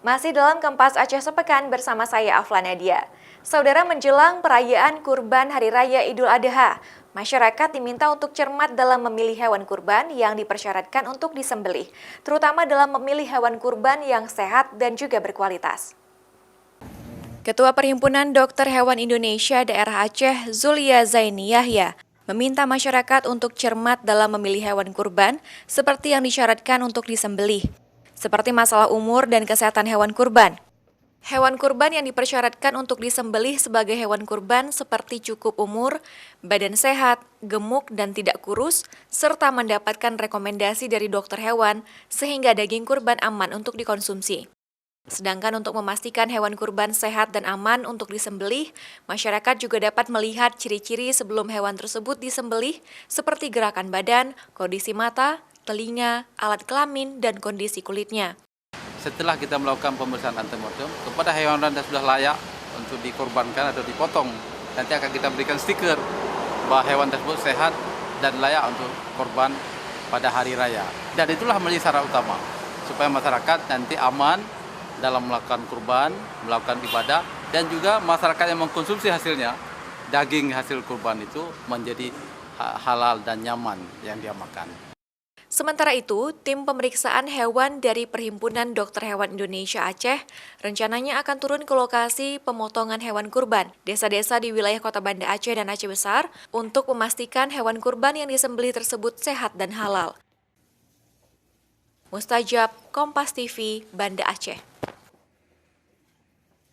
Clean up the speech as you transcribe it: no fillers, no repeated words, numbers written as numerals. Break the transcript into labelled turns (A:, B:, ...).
A: Masih dalam Kompas Aceh Sepekan bersama saya Afla Nadia. Saudara, menjelang perayaan Kurban Hari Raya Idul Adha, masyarakat diminta untuk cermat dalam memilih hewan kurban yang dipersyaratkan untuk disembelih, terutama dalam memilih hewan kurban yang sehat dan juga berkualitas. Ketua Perhimpunan Dokter Hewan Indonesia Daerah Aceh, Zulia Zaini Yahya, meminta masyarakat untuk cermat dalam memilih hewan kurban seperti yang disyaratkan untuk disembelih, seperti masalah umur dan kesehatan hewan kurban. Hewan kurban yang dipersyaratkan untuk disembelih sebagai hewan kurban seperti cukup umur, badan sehat, gemuk dan tidak kurus, serta mendapatkan rekomendasi dari dokter hewan sehingga daging kurban aman untuk dikonsumsi. Sedangkan untuk memastikan hewan kurban sehat dan aman untuk disembelih, masyarakat juga dapat melihat ciri-ciri sebelum hewan tersebut disembelih seperti gerakan badan, kondisi mata, telinga, alat kelamin, dan kondisi kulitnya.
B: Setelah kita melakukan pemeriksaan antemortem kepada hewan yang sudah layak untuk dikorbankan atau dipotong, nanti akan kita berikan stiker bahwa hewan tersebut sehat dan layak untuk korban pada hari raya. Dan itulah menjadi syarat utama supaya masyarakat nanti aman dalam melakukan kurban, melakukan ibadah, dan juga masyarakat yang mengkonsumsi hasilnya, daging hasil kurban itu menjadi halal dan nyaman yang dia makan.
A: Sementara itu, tim pemeriksaan hewan dari Perhimpunan Dokter Hewan Indonesia Aceh rencananya akan turun ke lokasi pemotongan hewan kurban, desa-desa di wilayah Kota Banda Aceh dan Aceh Besar, untuk memastikan hewan kurban yang disembelih tersebut sehat dan halal. Mustajab, Kompas TV, Banda Aceh.